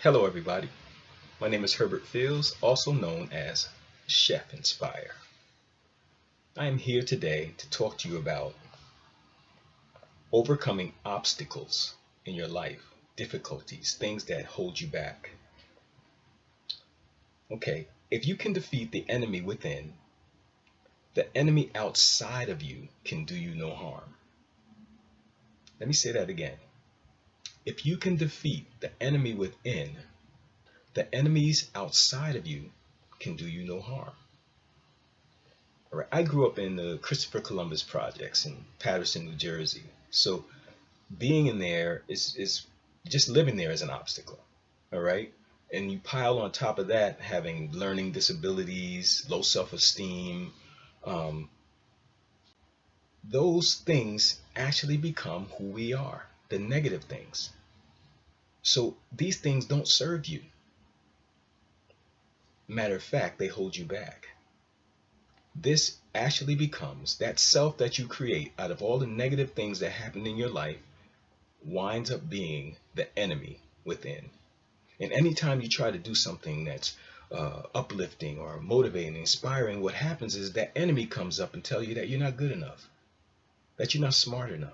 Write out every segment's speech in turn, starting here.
Hello, everybody. My name is Herbert Fields, also known as Chef Inspire. I am here today to talk to you about overcoming obstacles in your life, difficulties, things that hold you back. Okay, if you can defeat the enemy within, the enemy outside of you can do you no harm. Let me say that again. If you can defeat the enemy within, the enemies outside of you can do you no harm. All right. I grew up in the Christopher Columbus projects in Paterson, New Jersey. So being in there is just living there is an obstacle. All right. And you pile on top of that having learning disabilities, low self-esteem, um, those things actually become who we are, the negative things. So these things don't serve you. Matter of fact, they hold you back. This actually becomes that self that you create out of all the negative things that happen in your life winds up being the enemy within. And anytime you try to do something that's uplifting or motivating, inspiring, what happens is that enemy comes up and tell you that you're not good enough, that you're not smart enough,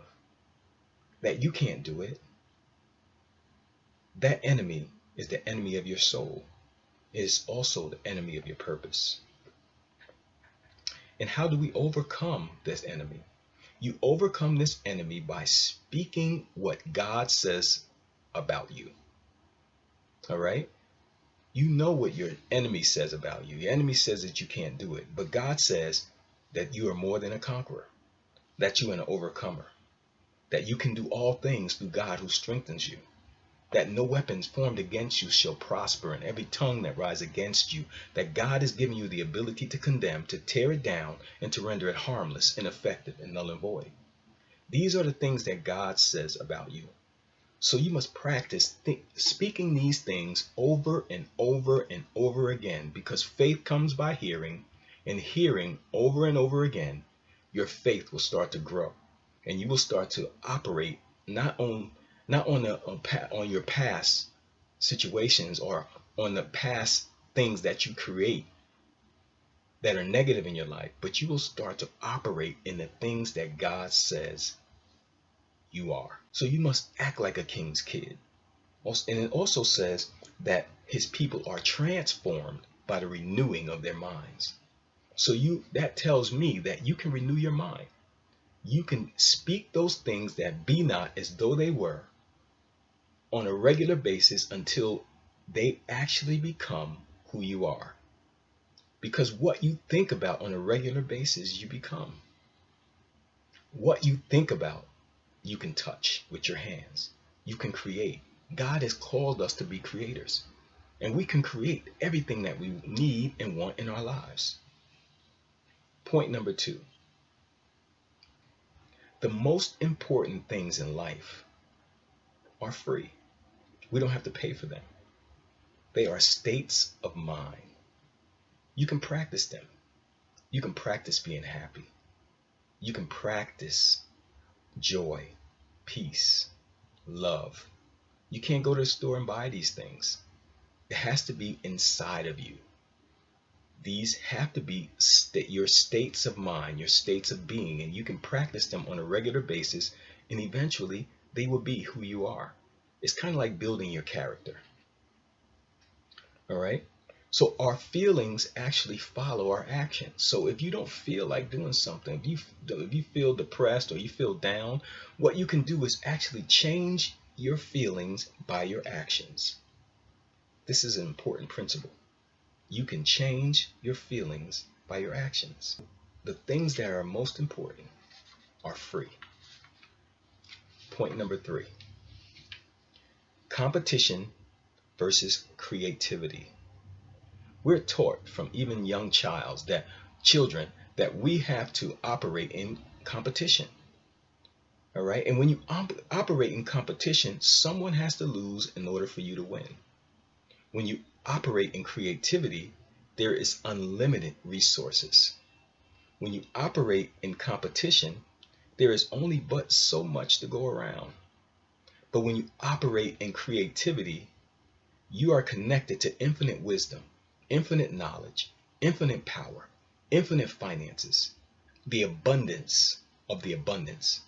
that you can't do it. That enemy is the enemy of your soul. It is also the enemy of your purpose. And how do we overcome this enemy? You overcome this enemy by speaking what God says about you. All right? You know what your enemy says about you. Your enemy says that you can't do it. But God says that you are more than a conqueror, that you are an overcomer, that you can do all things through God who strengthens you, that no weapons formed against you shall prosper, and every tongue that rise against you, that God has given you the ability to condemn, to tear it down, and to render it harmless, ineffective, and null and void. These are the things that God says about you. So you must practice speaking these things over and over and over again, because faith comes by hearing, and hearing over and over again, your faith will start to grow, and you will start to operate not on your past situations or on the past things that you create that are negative in your life, but you will start to operate in the things that God says you are. So you must act like a king's kid. And it also says that his people are transformed by the renewing of their minds. So that tells me that you can renew your mind. You can speak those things that be not as though they were on a regular basis until they actually become who you are. Because what you think about on a regular basis, you become. What you think about, you can touch with your hands. You can create. God has called us to be creators, and we can create everything that we need and want in our lives. Point number 2. The most important things in life are free. We don't have to pay for them. They are states of mind. You can practice them. You can practice being happy. You can practice joy, peace, love. You can't go to the store and buy these things. It has to be inside of you. These have to be your states of mind, your states of being, and you can practice them on a regular basis, and eventually they will be who you are. It's kind of like building your character. All right? So our feelings actually follow our actions. So if you don't feel like doing something, if you feel depressed or you feel down, what you can do is actually change your feelings by your actions. This is an important principle. You can change your feelings by your actions. The things that are most important are free. Point number 3. Competition versus creativity. We're taught from even young children that we have to operate in competition. All right. And when you operate in competition, someone has to lose in order for you to win. When you operate in creativity, there is unlimited resources. When you operate in competition, there is only but so much to go around. But when you operate in creativity, You are connected to infinite wisdom, infinite knowledge, infinite power, infinite finances, the abundance of the abundance.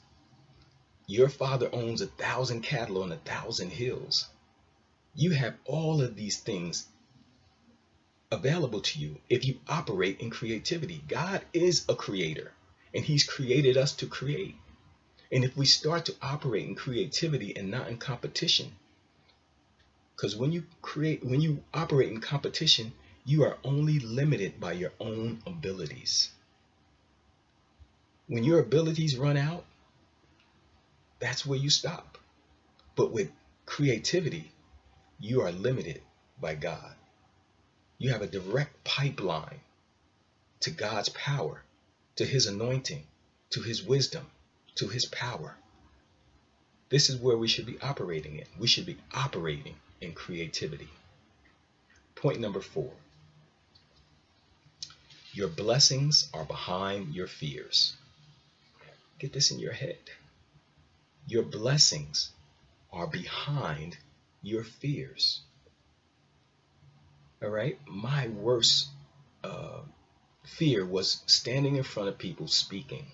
Your Father owns 1,000 cattle on 1,000 hills. You have all of these things available to you if you operate in creativity. God is a creator, and He's created us to create. And if we start to operate in creativity and not in competition, because when you operate in competition, you are only limited by your own abilities. When your abilities run out, that's where you stop. But with creativity, you are limited by God. You have a direct pipeline to God's power, to His anointing, to His wisdom, to His power. This is where we should be operating in. We should be operating in creativity. Point number 4. Your blessings are behind your fears. Get this in your head. Your blessings are behind your fears. All right? My worst fear was standing in front of people speaking.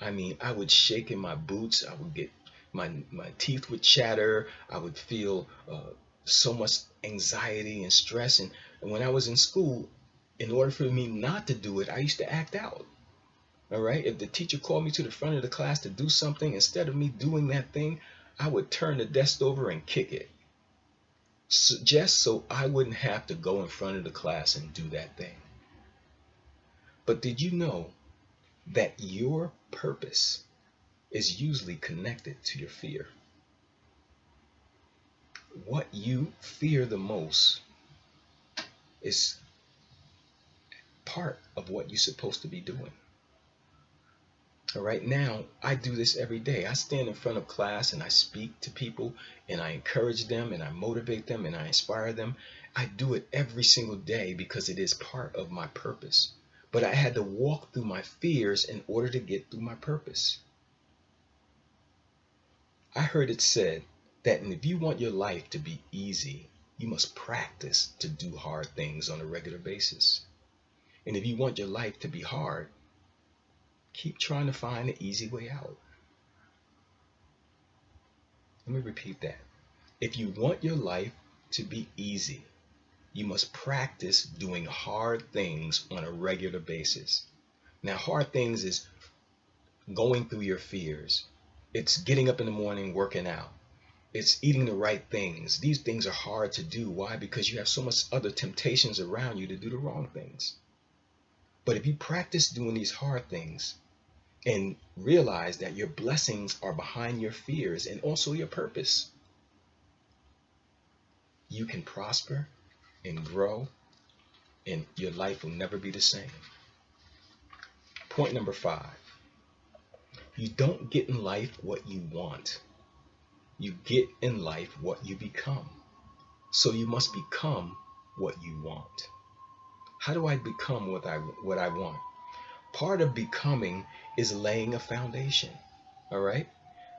I mean, I would shake in my boots. I would get my teeth would chatter. I would feel so much anxiety and stress. And when I was in school, in order for me not to do it, I used to act out. All right. If the teacher called me to the front of the class to do something, instead of me doing that thing, I would turn the desk over and kick it. So, just so I wouldn't have to go in front of the class and do that thing. But did you know that your purpose is usually connected to your fear? What you fear the most is part of what you're supposed to be doing. All right, now I do this every day. I stand in front of class and I speak to people and I encourage them and I motivate them and I inspire them. I do it every single day because it is part of my purpose. But I had to walk through my fears in order to get through my purpose. I heard it said that if you want your life to be easy, you must practice to do hard things on a regular basis. And if you want your life to be hard, keep trying to find an easy way out. Let me repeat that. If you want your life to be easy, you must practice doing hard things on a regular basis. Now, hard things is going through your fears. It's getting up in the morning, working out. It's eating the right things. These things are hard to do. Why? Because you have so much other temptations around you to do the wrong things. But if you practice doing these hard things and realize that your blessings are behind your fears and also your purpose, you can prosper and grow, and your life will never be the same. Point number 5. You don't get in life what you want. You get in life what you become. So you must become what you want. How do I become what I want? Part of becoming is laying a foundation. All right?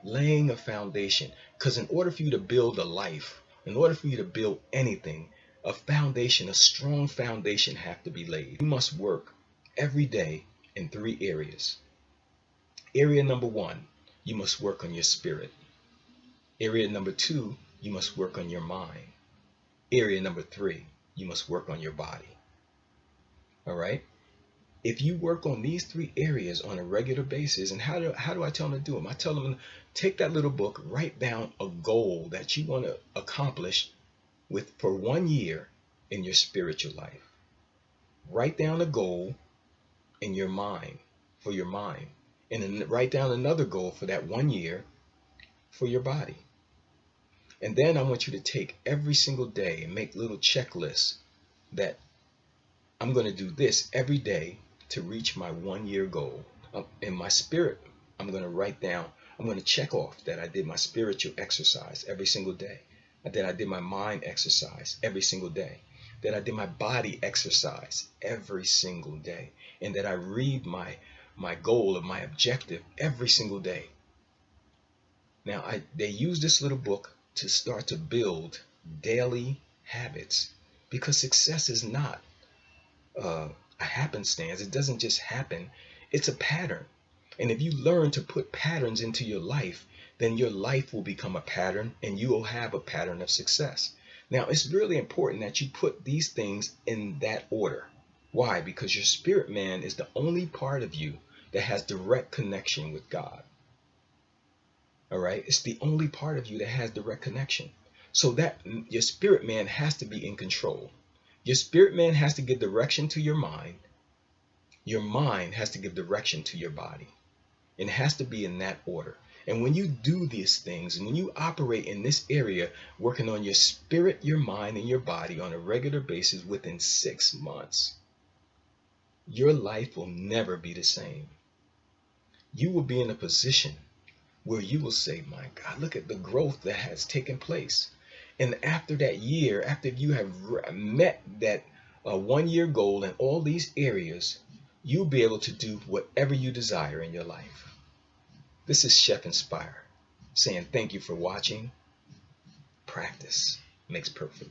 Laying a foundation. Because in order for you to build a life, in order for you to build anything, a foundation, a strong foundation have to be laid. You must work every day in 3 areas. Area number 1, you must work on your spirit. Area number 2, you must work on your mind. Area number 3, you must work on your body. All right? If you work on these 3 areas on a regular basis, and how do I tell them to do them? I tell them, take that little book, write down a goal that you want to accomplish for 1 year in your spiritual life. Write down a goal in your mind, for your mind, and then write down another goal for that 1 year for your body. And then I want you to take every single day and make little checklists that I'm going to do this every day to reach my 1 year goal. In my spirit, I'm going to check off that I did my spiritual exercise every single day, that I did my mind exercise every single day, that I did my body exercise every single day, and that I read my goal or my objective every single day. Now, they use this little book to start to build daily habits, because success is not a happenstance. It doesn't just happen, it's a pattern. And if you learn to put patterns into your life, then your life will become a pattern and you will have a pattern of success. Now, it's really important that you put these things in that order. Why? Because your spirit man is the only part of you that has direct connection with God. All right? It's the only part of you that has direct connection. So that your spirit man has to be in control. Your spirit man has to give direction to your mind. Your mind has to give direction to your body. It has to be in that order. And when you do these things, and when you operate in this area, working on your spirit, your mind, and your body on a regular basis within 6 months, your life will never be the same. You will be in a position where you will say, my God, look at the growth that has taken place. And after that year, after you have met that 1 year goal in all these areas, you'll be able to do whatever you desire in your life. This is Chef Inspire saying thank you for watching. Practice makes perfect.